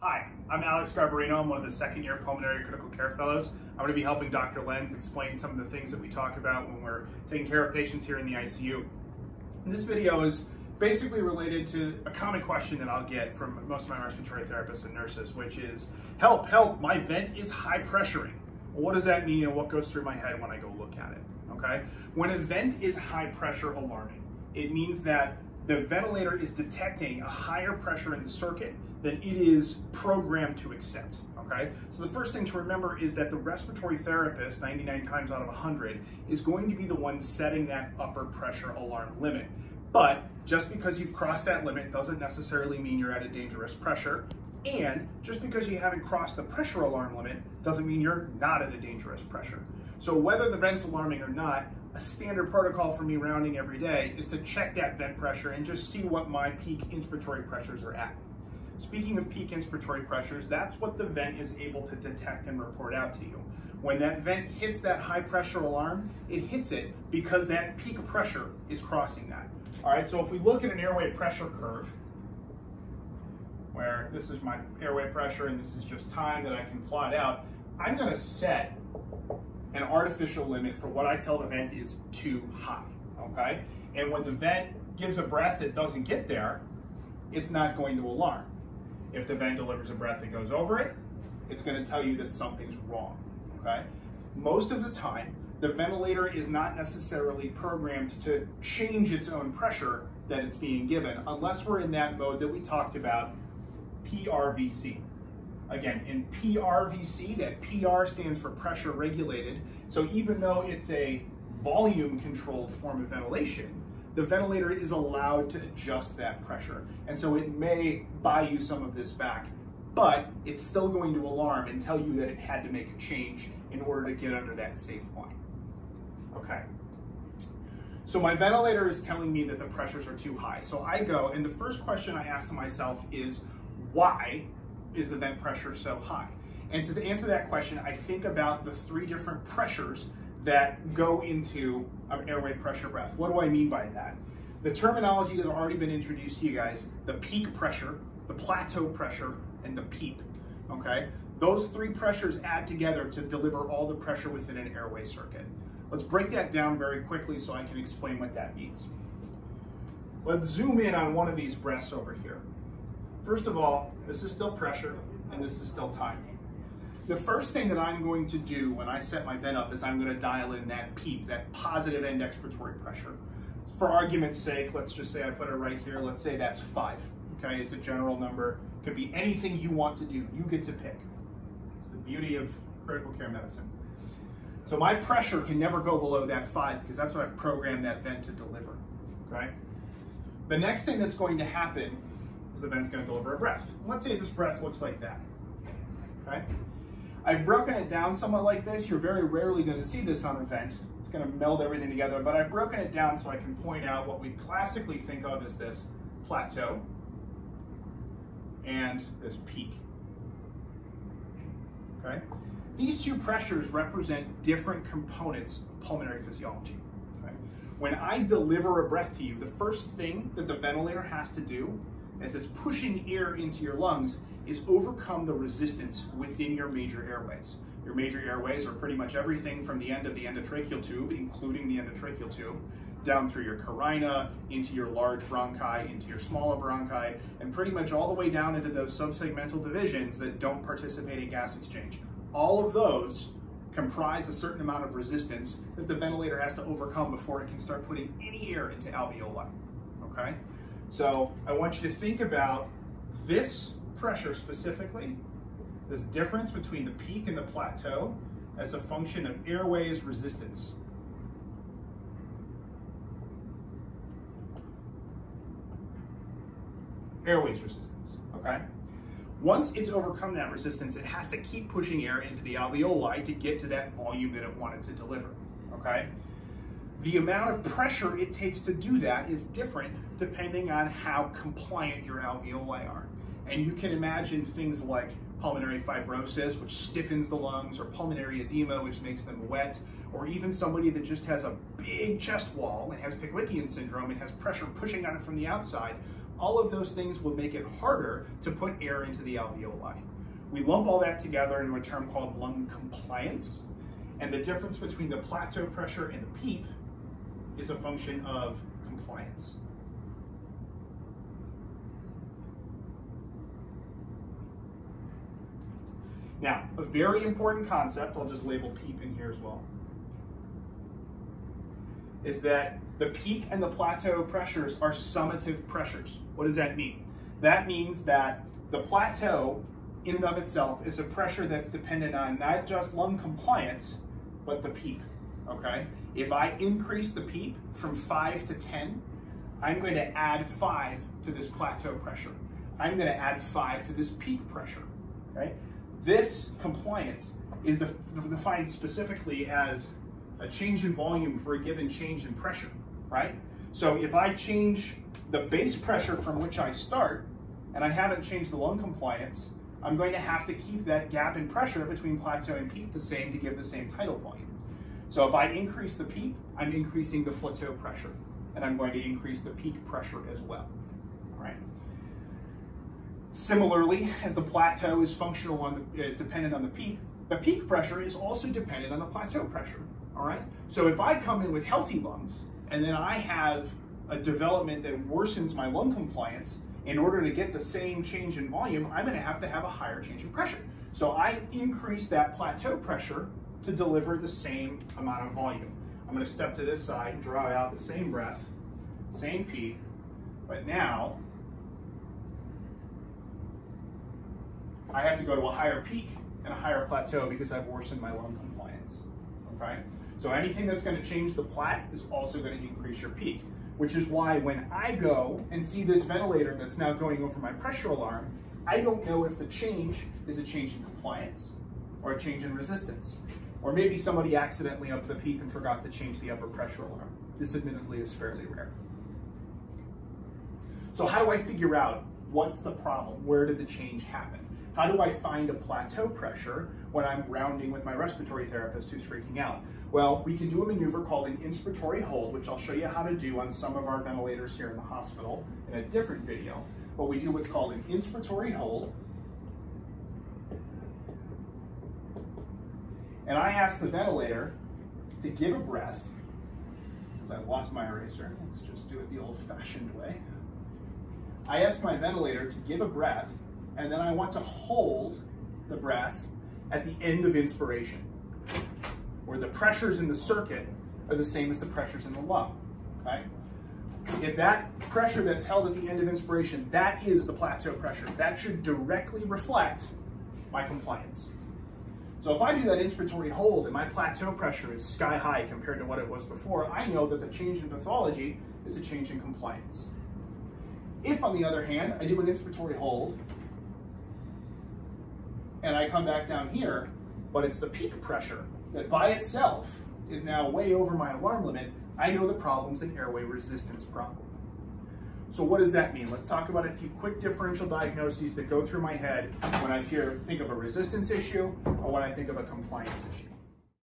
Hi, I'm Alex Garbarino. I'm one of the second-year pulmonary critical care fellows. I'm going to be helping Dr. Lenz explain some of the things that we talk about when we're taking care of patients here in the ICU. And this video is basically related to a common question that I'll get from most of my respiratory therapists and nurses, which is, help, my vent is high pressuring. Well, what does that mean and what goes through my head when I go look at it, okay? When a vent is high pressure alarming, it means that the ventilator is detecting a higher pressure in the circuit than it is programmed to accept, okay? So the first thing to remember is that the respiratory therapist, 99 times out of 100, is going to be the one setting that upper pressure alarm limit. But just because you've crossed that limit doesn't necessarily mean you're at a dangerous pressure. And just because you haven't crossed the pressure alarm limit doesn't mean you're not at a dangerous pressure. So whether the vent's alarming or not, a standard protocol for me rounding every day is to check that vent pressure and just see what my peak inspiratory pressures are at. Speaking of peak inspiratory pressures, that's what the vent is able to detect and report out to you. When that vent hits that high pressure alarm, it hits it because that peak pressure is crossing that. All right, so if we look at an airway pressure curve, where this is my airway pressure and this is just time that I can plot out, I'm gonna set an artificial limit for what I tell the vent is too high, okay? And when the vent gives a breath that doesn't get there, it's not going to alarm. If the vent delivers a breath that goes over it, it's gonna tell you that something's wrong, okay? Most of the time, the ventilator is not necessarily programmed to change its own pressure that it's being given, unless we're in that mode that we talked about, PRVC. Again, in PRVC, that PR stands for pressure regulated. So even though it's a volume controlled form of ventilation, the ventilator is allowed to adjust that pressure. And so it may buy you some of this back, but it's still going to alarm and tell you that it had to make a change in order to get under that safe line. Okay. So my ventilator is telling me that the pressures are too high. So I go, and the first question I ask to myself is, why is the vent pressure so high? And to answer that question, I think about the three different pressures that go into an airway pressure breath. What do I mean by that? The terminology that have already been introduced to you guys, the peak pressure, the plateau pressure, and the PEEP, okay? Those three pressures add together to deliver all the pressure within an airway circuit. Let's break that down very quickly so I can explain what that means. Let's zoom in on one of these breaths over here. First of all, this is still pressure and this is still time. The first thing that I'm going to do when I set my vent up is I'm going to dial in that PEEP, that positive end expiratory pressure. For argument's sake, let's just say I put it right here. Let's say that's 5. Okay, it's a general number. It could be anything you want to do. You get to pick. It's the beauty of critical care medicine. So my pressure can never go below that 5 because that's what I've programmed that vent to deliver. Okay. The next thing that's going to happen is the vent's going to deliver a breath. Let's say this breath looks like that. Okay. I've broken it down somewhat like this. You're very rarely going to see this on a vent. It's going to meld everything together, but I've broken it down so I can point out what we classically think of as this plateau and this peak. Okay? These two pressures represent different components of pulmonary physiology. Okay? When I deliver a breath to you, the first thing that the ventilator has to do as it's pushing air into your lungs is overcome the resistance within your major airways. Your major airways are pretty much everything from the end of the endotracheal tube, including the endotracheal tube, down through your carina, into your large bronchi, into your smaller bronchi, and pretty much all the way down into those subsegmental divisions that don't participate in gas exchange. All of those comprise a certain amount of resistance that the ventilator has to overcome before it can start putting any air into alveoli, okay? So I want you to think about this pressure specifically, this difference between the peak and the plateau as a function of airways resistance. Airways resistance, okay? Once it's overcome that resistance, it has to keep pushing air into the alveoli to get to that volume that it wanted to deliver, okay? The amount of pressure it takes to do that is different depending on how compliant your alveoli are. And you can imagine things like pulmonary fibrosis, which stiffens the lungs, or pulmonary edema, which makes them wet, or even somebody that just has a big chest wall and has Pickwickian syndrome and has pressure pushing on it from the outside. all of those things will make it harder to put air into the alveoli. We lump all that together into a term called lung compliance, and the difference between the plateau pressure and the PEEP is a function of compliance. Now, a very important concept, I'll just label PEEP in here as well, is that the peak and the plateau pressures are summative pressures. What does that mean? That means that the plateau in and of itself is a pressure that's dependent on not just lung compliance, but the PEEP, okay? If I increase the PEEP from 5 to 10, I'm going to add 5 to this plateau pressure. I'm going to add 5 to this peak pressure, okay? This compliance is defined specifically as a change in volume for a given change in pressure, right? So if I change the base pressure from which I start, and I haven't changed the lung compliance, I'm going to have to keep that gap in pressure between plateau and peak the same to give the same tidal volume. So if I increase the PEEP, I'm increasing the plateau pressure, and I'm going to increase the peak pressure as well, all right? Similarly, as the plateau is dependent on the peak pressure is also dependent on the plateau pressure, all right? So if I come in with healthy lungs, and then I have a development that worsens my lung compliance, in order to get the same change in volume, I'm gonna have to have a higher change in pressure. So I increase that plateau pressure to deliver the same amount of volume. I'm gonna step to this side and draw out the same breath, same PEEP, but now I have to go to a higher peak and a higher plateau because I've worsened my lung compliance, okay? So anything that's gonna change the plat is also gonna increase your peak, which is why when I go and see this ventilator that's now going over my pressure alarm, I don't know if the change is a change in compliance or a change in resistance. Or maybe somebody accidentally upped the PEEP and forgot to change the upper pressure alarm. This admittedly is fairly rare. So how do I figure out what's the problem? Where did the change happen? How do I find a plateau pressure when I'm rounding with my respiratory therapist who's freaking out? Well, we can do a maneuver called an inspiratory hold, which I'll show you how to do on some of our ventilators here in the hospital in a different video. But we do what's called an inspiratory hold. And I ask the ventilator to give a breath, because I lost my eraser. Let's just do it the old-fashioned way. I ask my ventilator to give a breath, and then I want to hold the breath at the end of inspiration, where the pressures in the circuit are the same as the pressures in the lung, okay? If that pressure that's held at the end of inspiration, that is the plateau pressure. That should directly reflect my compliance. So if I do that inspiratory hold and my plateau pressure is sky high compared to what it was before, I know that the change in pathology is a change in compliance. If, on the other hand, I do an inspiratory hold and I come back down here, but it's the peak pressure that by itself is now way over my alarm limit, I know the problem's an airway resistance problem. So what does that mean? Let's talk about a few quick differential diagnoses that go through my head when I think of a resistance issue or when I think of a compliance issue.